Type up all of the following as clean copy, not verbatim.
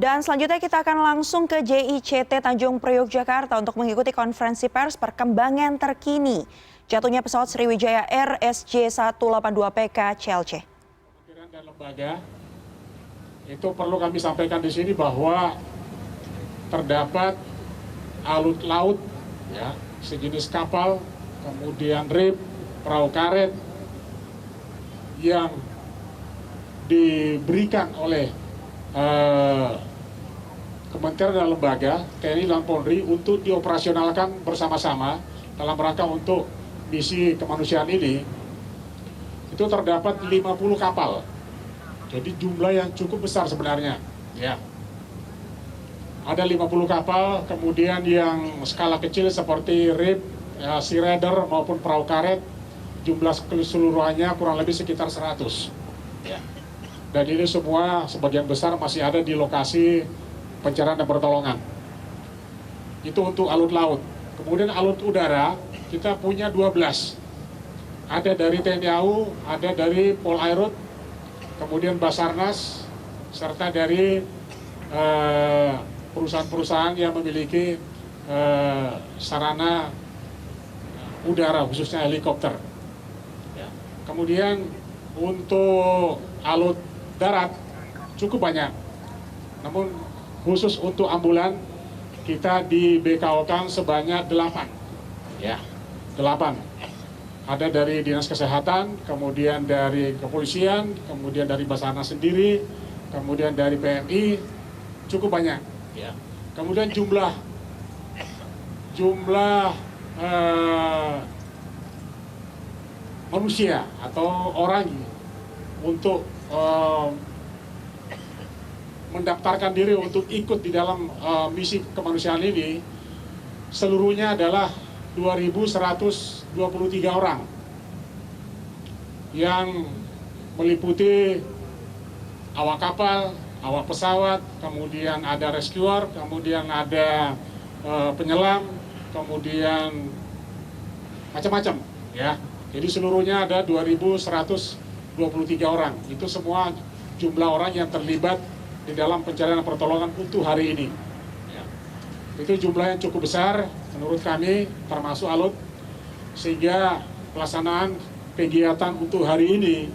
Dan selanjutnya kita akan langsung ke JICT Tanjung Priok, Jakarta untuk mengikuti konferensi pers perkembangan terkini jatuhnya pesawat Sriwijaya Air SJ182PK CLC. Kementerian dan lembaga itu perlu kami sampaikan di sini bahwa terdapat alut laut, ya, sejenis kapal, kemudian rib, perahu karet yang diberikan oleh Kementerian dan lembaga, TNI dan Polri untuk dioperasionalkan bersama-sama dalam rangka untuk misi kemanusiaan ini. Itu terdapat 50 kapal. Jadi jumlah yang cukup besar sebenarnya. Ya. Ada 50 kapal, kemudian yang skala kecil seperti rib, sea rider maupun perahu karet, jumlah keseluruhannya kurang lebih sekitar 100. Ya. Dan ini semua sebagian besar masih ada di lokasi pencarian dan pertolongan. Itu untuk alut laut. Kemudian alut udara kita punya 12. Ada dari TNI AU, ada dari Polairut, kemudian Basarnas, serta dari perusahaan-perusahaan yang memiliki sarana udara, khususnya helikopter. Ya. Kemudian untuk alut darat cukup banyak. Namun khusus untuk ambulan kita di BKO-kan sebanyak 8. Ya, 8. Ada dari Dinas Kesehatan, kemudian dari Kepolisian, kemudian dari Basarnas sendiri, kemudian dari PMI, cukup banyak. Ya. Kemudian jumlah manusia atau orang untuk mendaftarkan diri untuk ikut di dalam misi kemanusiaan ini seluruhnya adalah 2.123 orang yang meliputi awak kapal, awak pesawat, kemudian ada rescuer, kemudian ada penyelam, kemudian macam-macam, ya. Jadi seluruhnya ada 2.123 orang. Itu semua jumlah orang yang terlibat di dalam pencarian dan pertolongan untuk hari ini. Ya. Itu jumlah yang cukup besar menurut kami, termasuk alut, sehingga pelaksanaan kegiatan untuk hari ini,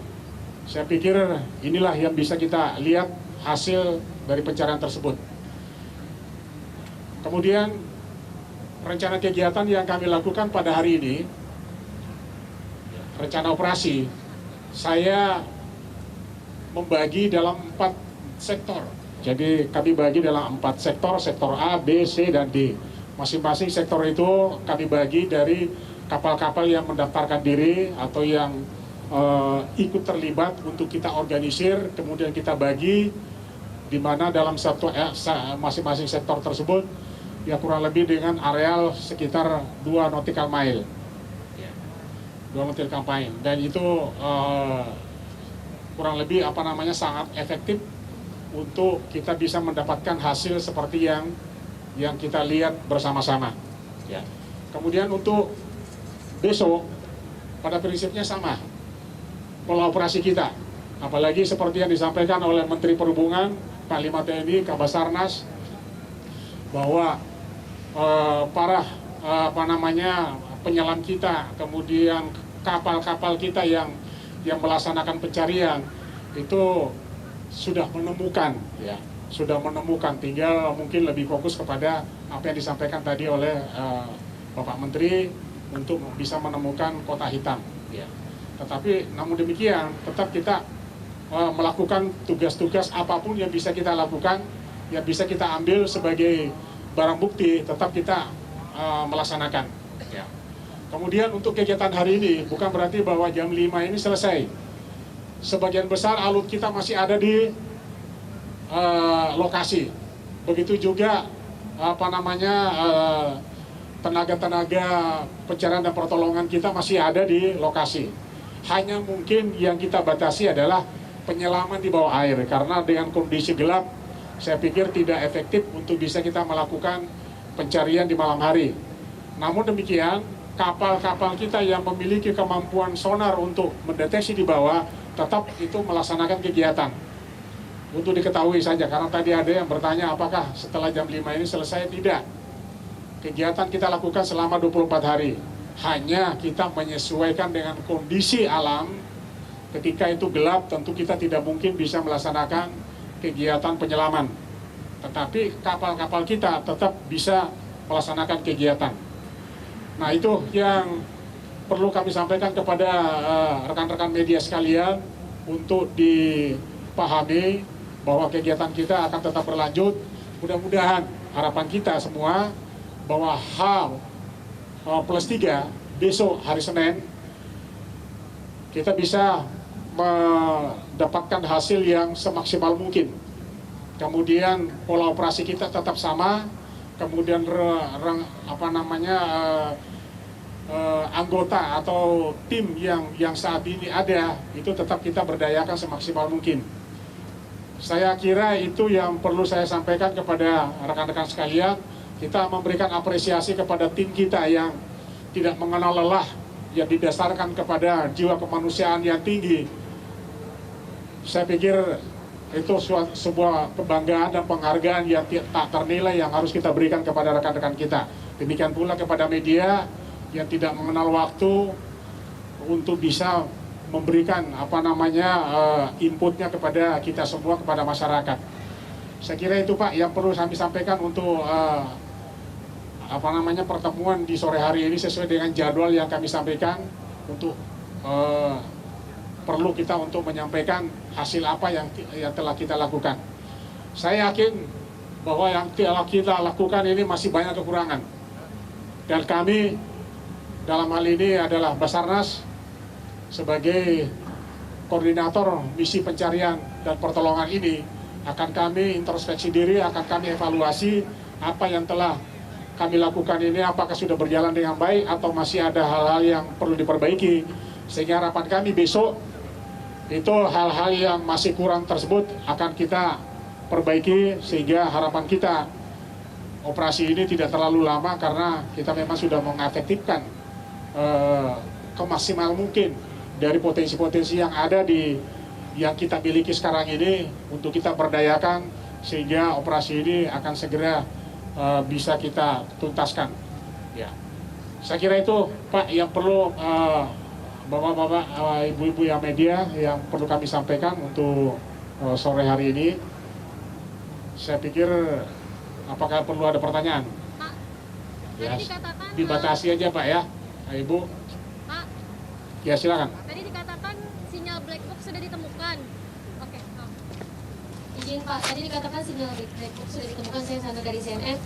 saya pikir inilah yang bisa kita lihat hasil dari pencarian tersebut. Kemudian rencana kegiatan yang kami lakukan pada hari ini, rencana operasi, saya membagi dalam 4 sektor. Jadi kami bagi dalam 4 sektor, sektor A, B, C, dan D. Masing-masing sektor itu kami bagi dari kapal-kapal yang mendaftarkan diri atau yang ikut terlibat untuk kita organisir, kemudian kita bagi di mana dalam masing-masing sektor tersebut ya kurang lebih dengan areal sekitar 2 nautical mile. 2 nautical mile. Dan itu kurang lebih sangat efektif untuk kita bisa mendapatkan hasil seperti yang kita lihat bersama-sama. Ya. Kemudian untuk besok pada prinsipnya sama pola operasi kita, apalagi seperti yang disampaikan oleh Menteri Perhubungan, Panglima TNI, Kabasarnas, bahwa para penyelam kita, kemudian kapal-kapal kita yang melaksanakan pencarian itu sudah menemukan, ya, tinggal mungkin lebih fokus kepada apa yang disampaikan tadi oleh Bapak Menteri untuk bisa menemukan kota hitam. Ya. Tetapi namun demikian tetap kita melakukan tugas-tugas apapun yang bisa kita lakukan, yang bisa kita ambil sebagai barang bukti, tetap kita melaksanakan. Ya. Kemudian untuk kegiatan hari ini bukan berarti bahwa jam 5 ini selesai. Sebagian besar alut kita masih ada di lokasi. Begitu juga tenaga-tenaga pencarian dan pertolongan kita masih ada di lokasi. Hanya mungkin yang kita batasi adalah penyelaman di bawah air, karena dengan kondisi gelap saya pikir tidak efektif untuk bisa kita melakukan pencarian di malam hari. Namun demikian, kapal-kapal kita yang memiliki kemampuan sonar untuk mendeteksi di bawah tetap itu melaksanakan kegiatan. untuk diketahui saja, karena tadi ada yang bertanya apakah setelah jam 5 ini selesai. Tidak. Kegiatan kita lakukan selama 24 hari. Hanya kita menyesuaikan dengan kondisi alam. Ketika itu gelap, tentu kita tidak mungkin bisa melaksanakan kegiatan penyelaman. Tetapi kapal-kapal kita tetap bisa melaksanakan kegiatan. Nah, itu yang perlu kami sampaikan kepada rekan-rekan media sekalian untuk dipahami bahwa kegiatan kita akan tetap berlanjut. Mudah-mudahan harapan kita semua bahwa H+3 besok hari Senin kita bisa mendapatkan hasil yang semaksimal mungkin. Kemudian pola operasi kita tetap sama, kemudian anggota atau tim yang saat ini ada itu tetap kita berdayakan semaksimal mungkin. Saya kira itu yang perlu saya sampaikan kepada rekan-rekan sekalian. Kita memberikan apresiasi kepada tim kita yang tidak mengenal lelah, yang didasarkan kepada jiwa kemanusiaan yang tinggi. Saya pikir itu sebuah kebanggaan dan penghargaan yang tak ternilai yang harus kita berikan kepada rekan-rekan kita. Demikian pula kepada media yang tidak mengenal waktu untuk bisa memberikan inputnya kepada kita semua, kepada masyarakat. Saya kira itu Pak yang perlu kami sampaikan untuk pertemuan di sore hari ini sesuai dengan jadwal yang kami sampaikan untuk perlu kita untuk menyampaikan hasil apa yang telah kita lakukan. Saya yakin bahwa yang telah kita lakukan ini masih banyak kekurangan. Dan kami dalam hal ini adalah Basarnas sebagai koordinator misi pencarian dan pertolongan ini akan kami introspeksi diri, akan kami evaluasi apa yang telah kami lakukan ini, apakah sudah berjalan dengan baik atau masih ada hal-hal yang perlu diperbaiki. Sehingga harapan kami besok itu hal-hal yang masih kurang tersebut akan kita perbaiki, sehingga harapan kita operasi ini tidak terlalu lama karena kita memang sudah mengefektifkan kemaksimal mungkin dari potensi-potensi yang ada yang kita miliki sekarang ini untuk kita berdayakan, sehingga operasi ini akan segera bisa kita tuntaskan. Ya, saya kira itu Pak yang perlu Bapak-bapak, ibu-ibu yang media yang perlu kami sampaikan untuk sore hari ini. Saya pikir apakah perlu ada pertanyaan? Pak, Ya, tadi dikatakan dibatasi aja Pak ya, Ibu. Pak, Ya silakan. tadi dikatakan sinyal black box sudah ditemukan. Oke, izin Pak, tadi dikatakan sinyal black box sudah ditemukan. Saya Sandra dari CNN.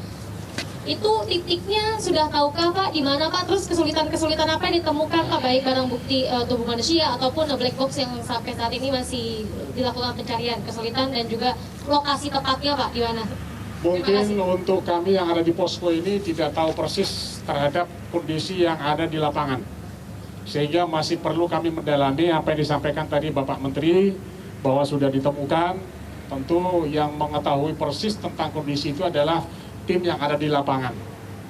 Itu titiknya sudah tahukah Pak di mana Pak? Terus kesulitan-kesulitan apa yang ditemukan Pak? Baik barang bukti tubuh manusia ataupun black box yang sampai saat ini masih dilakukan pencarian, kesulitan dan juga lokasi tepatnya Pak di mana? Mungkin untuk kami yang ada di posko ini tidak tahu persis terhadap kondisi yang ada di lapangan. Sehingga masih perlu kami mendalami apa yang disampaikan tadi Bapak Menteri bahwa sudah ditemukan. Tentu yang mengetahui persis tentang kondisi itu adalah tim yang ada di lapangan.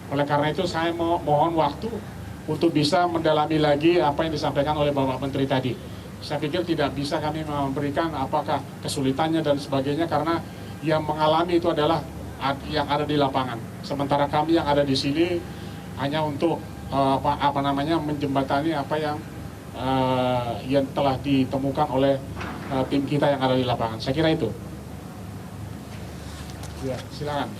Oleh karena itu saya mohon waktu untuk bisa mendalami lagi apa yang disampaikan oleh Bapak Menteri tadi. Saya pikir tidak bisa kami memberikan apakah kesulitannya dan sebagainya karena yang mengalami itu adalah yang ada di lapangan. Sementara kami yang ada di sini hanya untuk menjembatani apa yang telah ditemukan oleh tim kita yang ada di lapangan. Saya kira itu. Ya, silakan.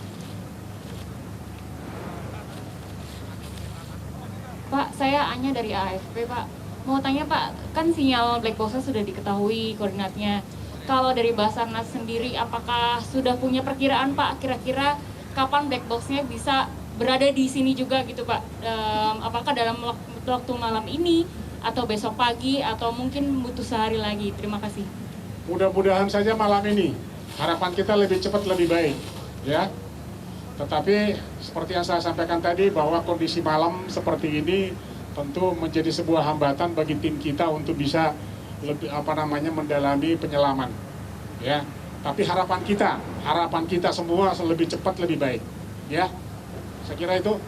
Pak, saya Anya dari AFP, Pak. Mau tanya, Pak, kan sinyal black box sudah diketahui koordinatnya. Kalau dari Basarnas sendiri, apakah sudah punya perkiraan, Pak, kira-kira kapan black box-nya bisa berada di sini juga gitu, Pak? Apakah dalam waktu malam ini, atau besok pagi, atau mungkin butuh sehari lagi? Terima kasih. Mudah-mudahan saja malam ini. Harapan kita lebih cepat, lebih baik. Ya. Tetapi seperti yang saya sampaikan tadi bahwa kondisi malam seperti ini tentu menjadi sebuah hambatan bagi tim kita untuk bisa lebih mendalami penyelaman. Ya. Tapi harapan kita semua lebih cepat lebih baik. Ya. Saya kira itu.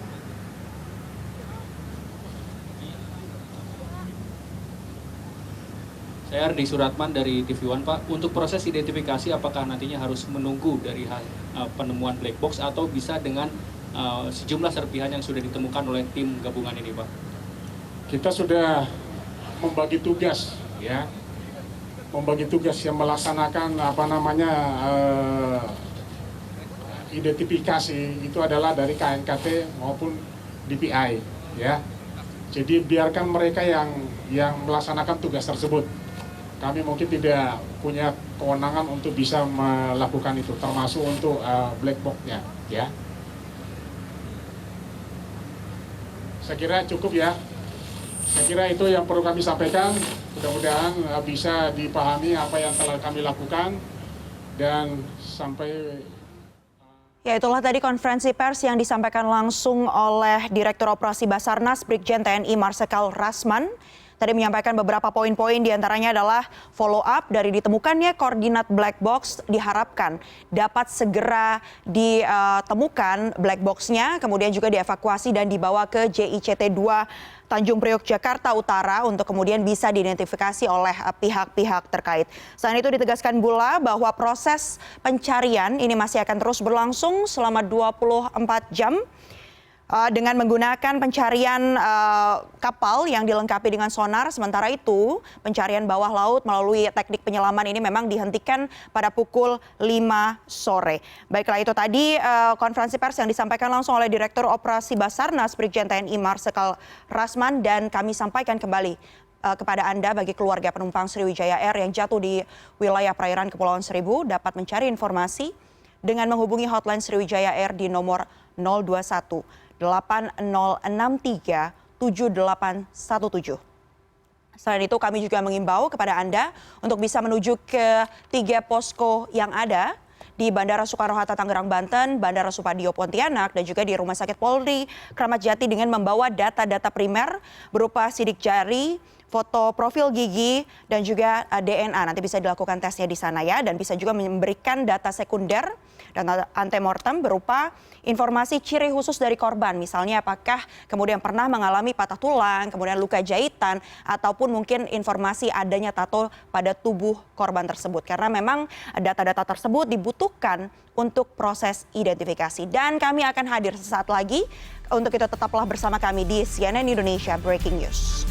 Saya Ardi Suratman dari TV One, Pak. Untuk proses identifikasi apakah nantinya harus menunggu dari penemuan black box atau bisa dengan sejumlah serpihan yang sudah ditemukan oleh tim gabungan ini, Pak? Kita sudah membagi tugas, ya, membagi tugas yang melaksanakan identifikasi itu adalah dari KNKT maupun DPI, ya. Jadi biarkan mereka yang melaksanakan tugas tersebut. Kami mungkin tidak punya kewenangan untuk bisa melakukan itu, termasuk untuk black box-nya, ya. Saya kira cukup, ya. Saya kira itu yang perlu kami sampaikan. Mudah-mudahan bisa dipahami apa yang telah kami lakukan dan sampai. Ya, itulah tadi konferensi pers yang disampaikan langsung oleh Direktur Operasi Basarnas Brigjen TNI Marsikal Rasman. Tadi menyampaikan beberapa poin-poin, diantaranya adalah follow up dari ditemukannya koordinat black box diharapkan dapat segera ditemukan black box-nya, kemudian juga dievakuasi dan dibawa ke JICT 2 Tanjung Priok, Jakarta Utara untuk kemudian bisa diidentifikasi oleh pihak-pihak terkait. Selain itu ditegaskan pula bahwa proses pencarian ini masih akan terus berlangsung selama 24 jam. Dengan menggunakan pencarian kapal yang dilengkapi dengan sonar. Sementara itu pencarian bawah laut melalui teknik penyelaman ini memang dihentikan pada pukul 5 sore. Baiklah, itu tadi konferensi pers yang disampaikan langsung oleh Direktur Operasi Basarnas Brigjen TNI Marsikal Rasman, dan kami sampaikan kembali kepada Anda bagi keluarga penumpang Sriwijaya Air yang jatuh di wilayah perairan Kepulauan Seribu dapat mencari informasi dengan menghubungi hotline Sriwijaya Air di nomor 021 8063 7817. Selain itu kami juga mengimbau kepada Anda untuk bisa menuju ke 3 posko yang ada di Bandara Soekarno-Hatta Tangerang, Banten, Bandara Supadio Pontianak, dan juga di Rumah Sakit Polri Kramat Jati dengan membawa data-data primer berupa sidik jari, foto profil gigi, dan juga DNA. Nanti bisa dilakukan tesnya di sana, ya, dan bisa juga memberikan data sekunder dan antemortem berupa informasi ciri khusus dari korban. Misalnya apakah kemudian pernah mengalami patah tulang, kemudian luka jahitan, ataupun mungkin informasi adanya tato pada tubuh korban tersebut. Karena memang data-data tersebut dibutuhkan untuk proses identifikasi. Dan kami akan hadir sesaat lagi. Untuk itu tetaplah bersama kami di CNN Indonesia Breaking News.